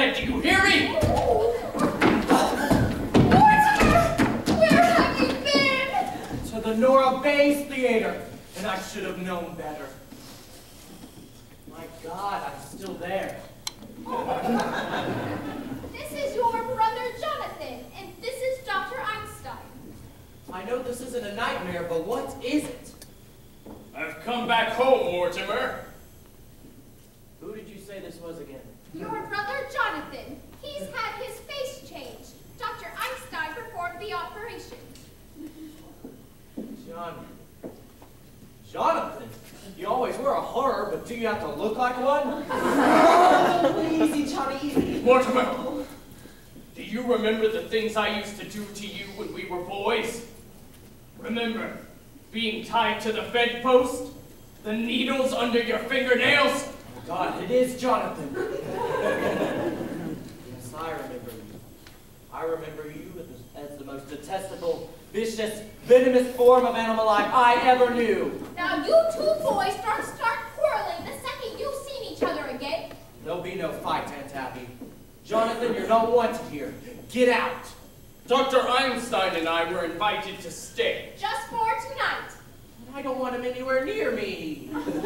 head, do you hear me? Mortimer! Where have you been? To the Nora Bay's Theater, and I should have known better. My God, I'm still there. This is your brother Jonathan, and this is Dr. Einstein. I know this isn't a nightmare, but what is it? I've come back home, Mortimer. Who did you say this was again? Your brother Jonathan. He's had his face changed. Dr. Einstein performed the operation. Jonathan? You always were a horror, but do you have to look like one? Easy, Johnny, easy. Mortimer, do you remember the things I used to do to you when we were boys? Remember being tied to the fed post? The needles under your fingernails? Oh God, it is Jonathan. Yes, I remember you. I remember you as the most detestable, vicious, venomous form of animal life I ever knew. Now you two boys start quarreling the second you've seen each other again. There'll be no fight, Aunt Abby. Jonathan, you're not wanted here. Get out. Dr. Einstein and I were invited to stay. Just for tonight. I don't want him anywhere near me. Well, it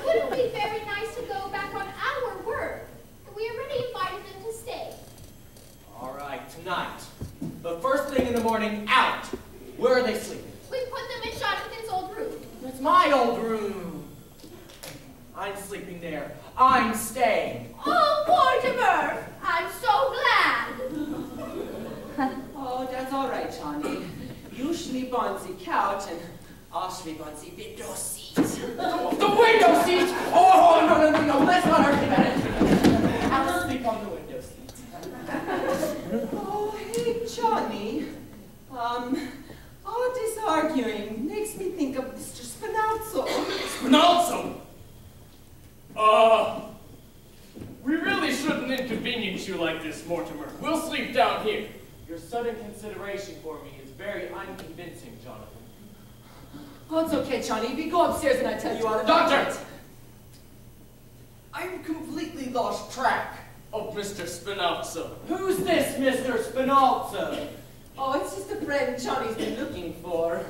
wouldn't be very nice to go back on our word. We already invited them to stay. All right, tonight. But first thing in the morning, out. Where are they sleeping? We put them in Jonathan's old room. That's my old room. I'm sleeping there. I'm staying. Oh, Mortimer! I'm so glad. Oh, that's all right, Johnny. You sleep on the couch, and I'll sleep on the window seat. The window seat? Oh, no, let's not argue about it. I'll sleep on the window seat. Oh, hey, Johnny. All this arguing makes me think of Mr. Spinazzo. Spinazzo? We really shouldn't inconvenience you like this, Mortimer. We'll sleep down here. Your sudden consideration for me is very unconvincing, Jonathan. Oh, it's okay, Johnny. We go upstairs and I tell you all about Doctor! it. I'm completely lost track. Of Mr. Spinazzo. Who's this Mr. Spinazzo? Oh, it's just a friend Johnny's been looking for.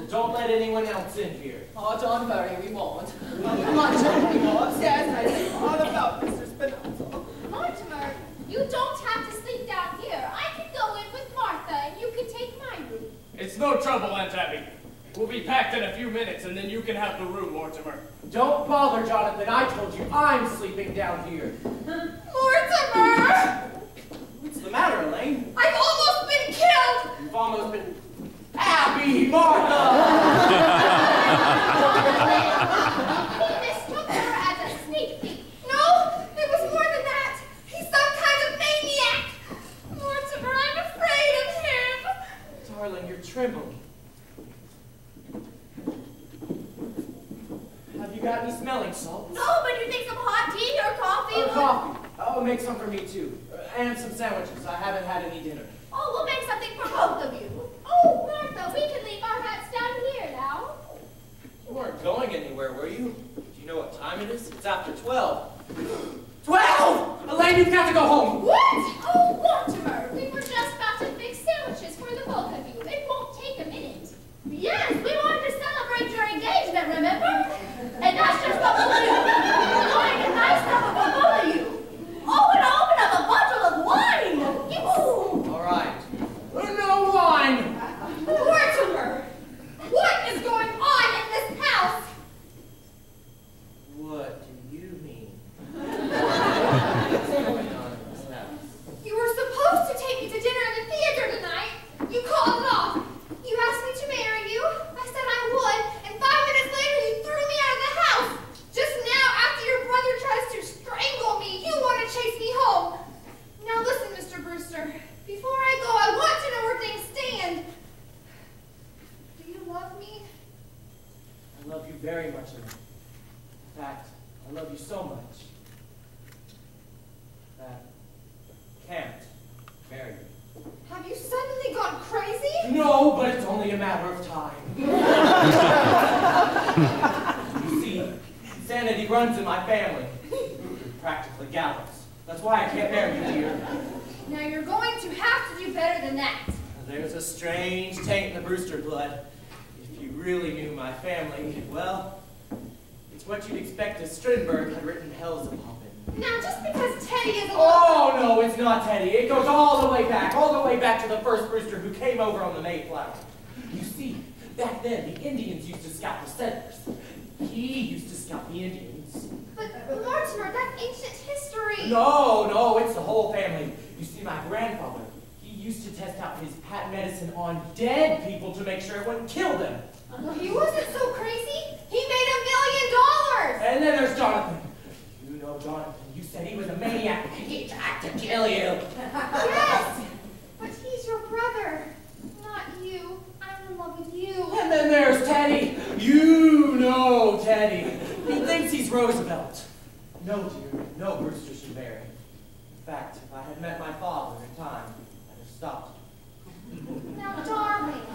Don't let anyone else in here. Oh, don't worry, we won't. Oh, come on, Johnny, we go upstairs and I tell you all about Mr. Spinazzo. Mortimer, you don't have to sleep down here. I can go in with Martha and you can take my room. It's no trouble, Aunt Abby. We'll be packed in a few minutes and then you can have the room, Mortimer. Don't bother, Jonathan. I told you I'm sleeping down here. Mortimer! What's the matter, Elaine? I've almost been killed! You've almost been... Abby, Martha! He mistook her as a sneak thief. No, it was more than that. He's some kind of maniac. Mortimer, I'm afraid of him. Darling, you're trembling. Have you got any smelling salts? No, but you think some hot tea or coffee would... Coffee. Oh, make some for me, too. And some sandwiches. I haven't had any dinner. Oh, we'll make something for both of you. Oh, Martha, we can leave our hats down here now. You weren't going anywhere, were you? Do you know what time it is? It's after 12. 12! Elaine, you've got to go home. What? Oh, Mortimer, we were just about to make sandwiches for the both of you. It won't take a minute. Yes, we wanted to celebrate your engagement, remember? And that's just what we'll do. We're going to nice stuff for both of you. Oh, and I'll open up a bottle of wine. Yes. All right. No wine! Mortimer, what is going on in this house? What do you mean? What's going on in this house? You were supposed to take me to dinner in the theater tonight. You called it off. You asked me to marry you. I said I would. And 5 minutes later, you threw me out of the house. Just now, after your brother tries to strangle me, you want to chase me home. Now listen, Mr. Brewster. Before I go, I want to know where things stand. Do you love me? I love you very much, Elaine. In fact, I love you so much that I can't marry you. Have you suddenly gone crazy? No, but it's only a matter of time. You see, insanity runs in my family. Practically gallows. That's why I can't marry you, dear. Now you're going to have to do better than that. There's a strange taint in the Brewster blood. If you really knew my family, well, it's what you'd expect if Strindberg had written Hell's a Poppin'. Now, just because Teddy is a Oh, no, it's not Teddy. It goes all the way back to the first Brewster who came over on the Mayflower. You see, back then, the Indians used to scout the settlers. He used to scout the Indians. But, Mortimer, that's ancient history. No, it's the whole family. You see, my grandfather, he used to test out his patent medicine on dead people to make sure it wouldn't kill them. Well, he wasn't so crazy. He made $1 million. And then there's Jonathan. You know Jonathan. You said he was a maniac. He tried to kill you. Yes, but he's your brother, not you. I'm in love with you. And then there's Teddy. You know Teddy. He thinks he's Roosevelt. No, dear, no Brewster should marry. In fact, if I had met my father in time, I'd have stopped. Now, darling,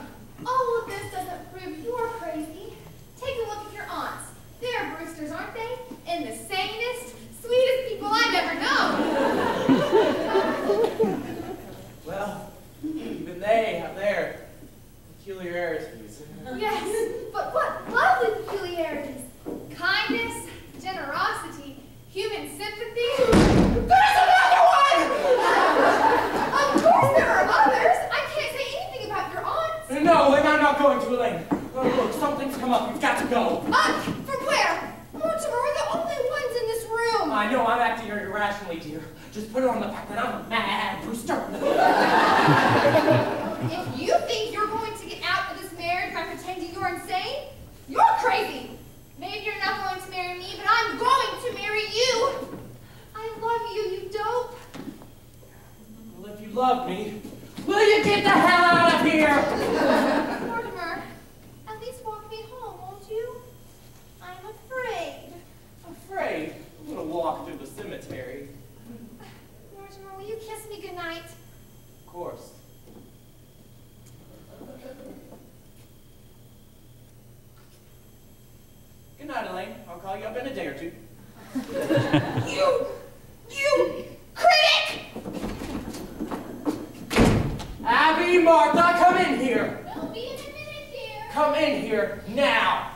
all of this doesn't prove you're crazy. Take a look at your aunts. They're Brewsters, aren't they? And the sanest, sweetest people I've ever known. Well, even they have their peculiarities. Yes, but what lovely peculiarities. Kindness, generosity, human sympathy. There's another one! Of course there are others. I can't say anything about your aunts. No, and I'm not going to, Elaine. Oh, look, something's come up. You've got to go. From where? Mortimer, we're the only ones in this room. I know I'm acting irrationally, dear. Just put it on the fact that I'm a mad Brewster. If you think you're going to get out of this marriage by pretending you're insane, you're crazy. Maybe you're not going to marry me, but I'm going to marry you. I love you, you dope. Well, if you love me, will you get the hell out of here? Mortimer, at least walk me home, won't you? I'm afraid. Afraid? I'm gonna walk through the cemetery. Mortimer, will you kiss me goodnight? Of course. Good night, Elaine. I'll call you up in a day or two. You critic! Abby, Martha, come in here. We'll be in a minute, dear. Come in here now.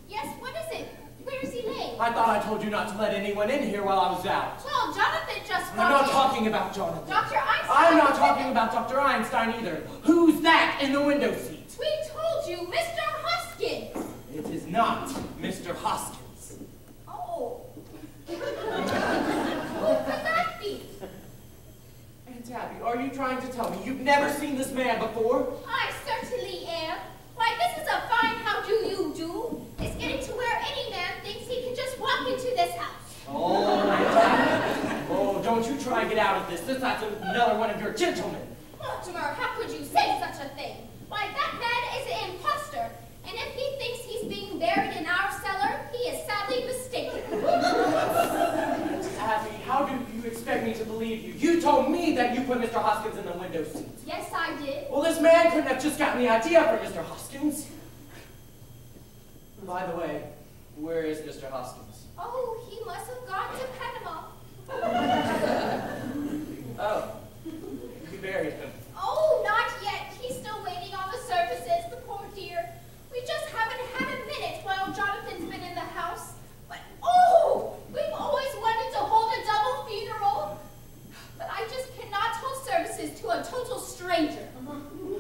Yes, what is it? Where's Elaine? I thought I told you not to let anyone in here while I was out. Well, Jonathan just I'm walked not in. talking about Jonathan. Dr. Einstein. I'm not talking about Dr. Einstein either. Who's that in the window seat? We told you, Mr. Hoskins. It is not Mr. Hoskins. Oh. Who could that be? Aunt Abby, are you trying to tell me you've never seen this man before? I certainly am. Why, this is a fine how do you do. It's getting to where any man thinks he can just walk into this house. Oh, Aunt Abby. Oh, don't you try and get out of this. This is another one of your gentlemen. Mortimer, how could you say such a thing? Why, that man is an imposter. And if he thinks he's being buried in our cellar, he is sadly mistaken. Abby, how do you expect me to believe you? You told me that you put Mr. Hoskins in the window seat. Yes, I did. Well, this man couldn't have just gotten the idea for Mr. Hoskins. By the way, where is Mr. Hoskins? Oh, he must have gone to Panama. Oh, you buried him. Oh, not yet. He's still waiting on the services, the poor dear. We just haven't had a minute while Jonathan's been in the house. But, oh, we've always wanted to hold a double funeral. But I just cannot hold services to a total stranger.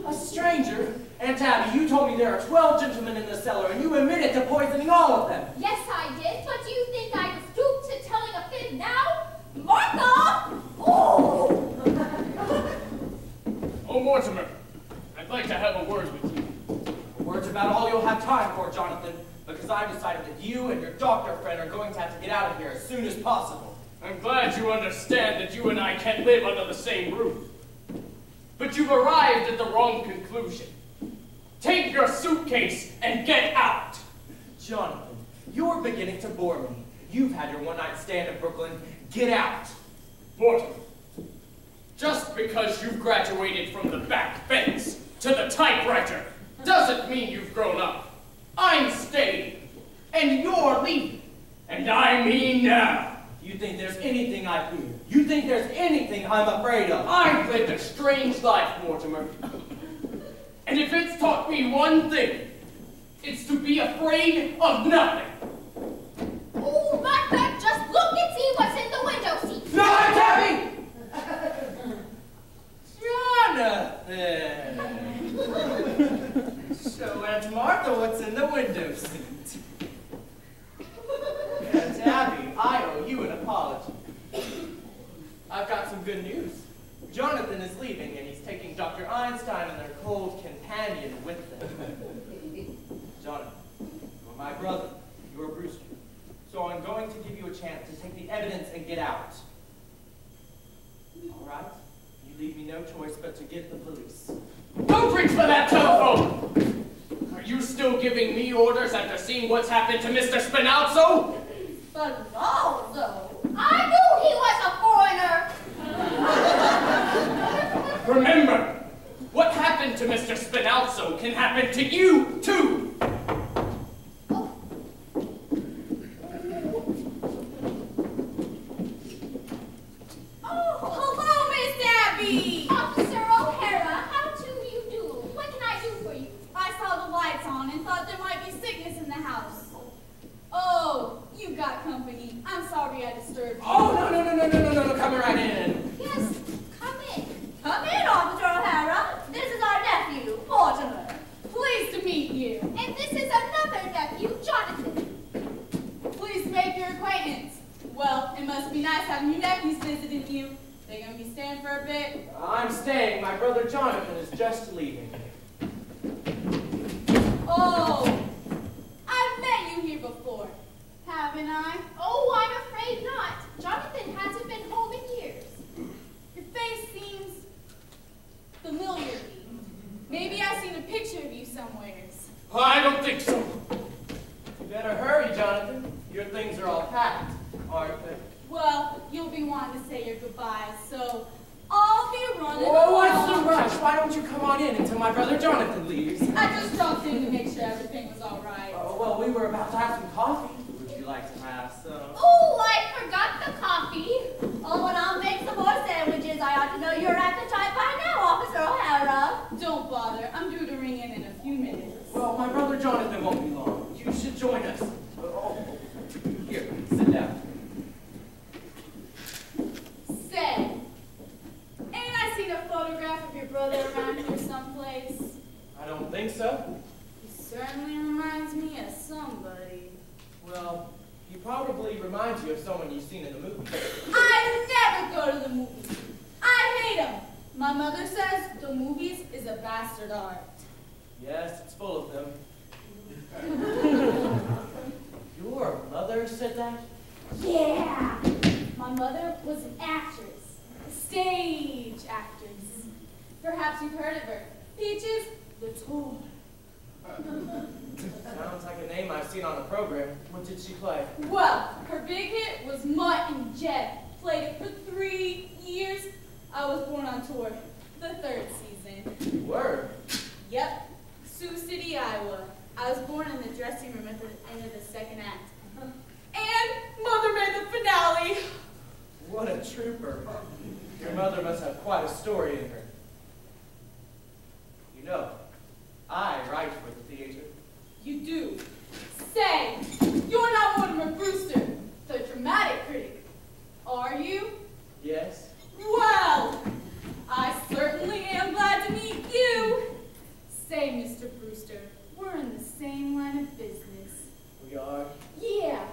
A stranger? Aunt Abby, you told me there are 12 gentlemen in the cellar, and you admitted to poisoning all of them. Yes, I did. But do you think I would stoop to telling a fib now? Martha! Oh! Oh, Mortimer, I'd like to have a word with you. Words about all you'll have time for, Jonathan, because I've decided that you and your doctor friend are going to have to get out of here as soon as possible. I'm glad you understand that you and I can't live under the same roof. But you've arrived at the wrong conclusion. Take your suitcase and get out. Jonathan, you're beginning to bore me. You've had your one-night stand in Brooklyn. Get out. Mortimer, just because you've graduated from the back fence to the typewriter doesn't mean you've grown up. I'm staying, and you're leaving, and I mean now. think there's anything I fear? You think there's anything I'm afraid of? I've lived a strange life, Mortimer. And if it's taught me one thing, it's to be afraid of nothing. Oh, Martha, just look and see what's in the window seat. No, Tabby! Jonathan! So, Aunt Martha, what's in the window seat? Tabby, I owe you an apology. I've got some good news. Jonathan is leaving, and he's taking Dr. Einstein and their cold companion with them. Jonathan, you're my brother. You're Brewster. So I'm going to give you a chance to take the evidence and get out. All right? You leave me no choice but to get the police. Don't reach for that telephone! Are you still giving me orders after seeing what's happened to Mr. Spinalzo? Spinalzo? I knew he was a foreigner. Remember, what happened to Mr. Spinalzo can happen to you, too! No, come right in. Yes, come in. Come in, Officer O'Hara. This is our nephew, Mortimer. Pleased to meet you. And this is another nephew, Jonathan. Pleased to make your acquaintance. Well, it must be nice having your nephews visiting you. They gonna be staying for a bit? I'm staying. My brother Jonathan is just leaving. Oh, I've met you here before, haven't I? Oh, I'm afraid not. Jonathan hasn't been home in years. Your face seems familiar to me. Maybe I've seen a picture of you somewheres. I don't think so. You better hurry, Jonathan. Your things are all packed, aren't they? Well, you'll be wanting to say your goodbyes, so I'll be running Whoa, what's along. the rush? Why don't you come on in until my brother Jonathan leaves? I just dropped in to make sure everything was all right. Oh, well, we were about to have some coffee. Would you like to have some? Oh, I forgot the coffee. Oh, and I'll make some more sandwiches. I ought to know your appetite by now, Officer O'Hara. Don't bother. I'm due to ring in a few minutes. Well, my brother Jonathan won't be long. You should join us. Oh, here, sit down. Say, ain't I seen a photograph of your brother around here someplace? I don't think so. He certainly reminds me of somebody. Well, he probably reminds you of someone you've seen in the movie. I never go to the movies. I hate them. My mother says the movies is a bastard art. Yes, it's full of them. Your mother said that? Yeah. My mother was an actress, a stage actress. Perhaps you've heard of her. Peaches Latour. Sounds like a name I've seen on a program. What did she play? Well, her big hit was Mutt and Jed. Played it for 3 years. I was born on tour, the 3rd season. Word. Yep, Sioux City, Iowa. I was born in the dressing room at the end of the 2nd act. And Mother made the finale. What a trooper. Your mother must have quite a story in her. You know, I write for the theater. You do. Say, you're not Mortimer Brewster, the dramatic critic, are you? Yes? Well, I certainly am glad to meet you. Say, Mr. Brewster, we're in the same line of business. We are? Yeah,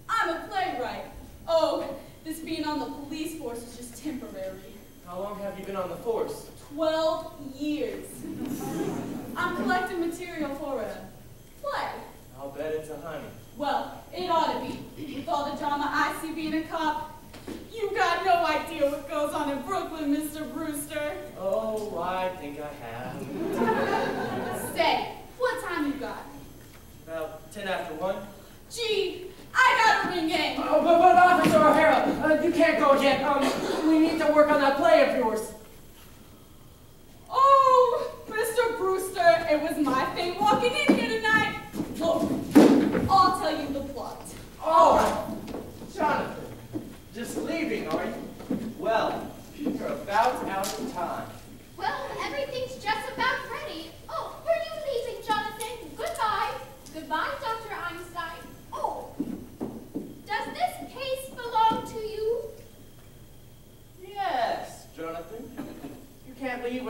I'm a playwright. Oh, this being on the police force is just temporary. How long have you been on the force? 12 years. I'm collecting material for a play. I'll bet it's a honey. Well, it ought to be. With all the drama I see being a cop, you got no idea what goes on in Brooklyn, Mr. Brewster. Oh, I think I have. Say, what time you got? About 10 after 1. Gee, I gotta ring in. Oh, but Officer O'Hara, you can't go yet. We need to work on that play of yours. Oh, Mr. Brewster, it was my fate walking in here tonight. Look, I'll tell you the plot. Oh, Jonathan.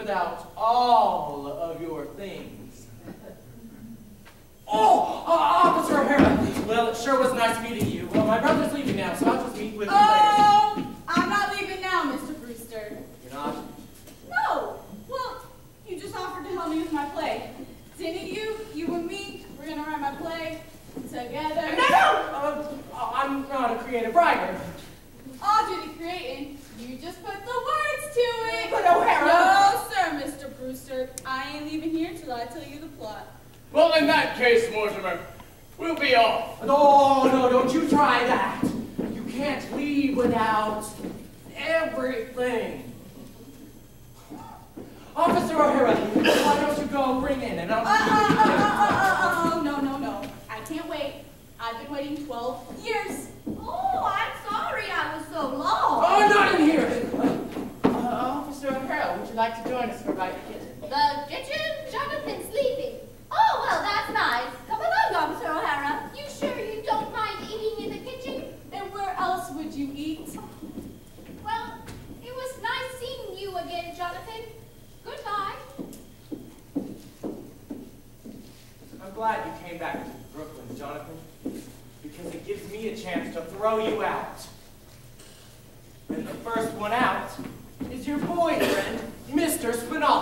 without all of your things. Oh, Officer O'Hara. Well, it sure was nice meeting you. Well, my brother's leaving now, so I'll just meet with you later. Oh, I'm not leaving now, Mr. Brewster. You're not? No. Well, you just offered to help me with my play. Didn't you? You and me, we're going to write my play together. No! I'm not a creative writer. I'll do the creating. You just put the words to it. But O'Hara! No, sir, Mr. Brewster. I ain't leaving here till I tell you the plot. Well, in that case, Mortimer, we'll be off. No, don't you try that. You can't leave without everything. Officer O'Hara, why don't you go bring in and I'll... No. I can't wait. I've been waiting 12 years. Oh, I'm sorry I was so long. Oh, not in here. Officer O'Hara, would you like to join us for a bite of kitchen? The kitchen? Jonathan's sleeping. Oh, well, that's nice. Come along, Officer O'Hara. You sure you don't mind eating in the kitchen? And where else would you eat? Well, it was nice seeing you again, Jonathan. Goodbye. I'm glad you came back to Brooklyn, Jonathan, because it gives me a chance to throw you out. And the first one out is your boyfriend, Mr. Spinall.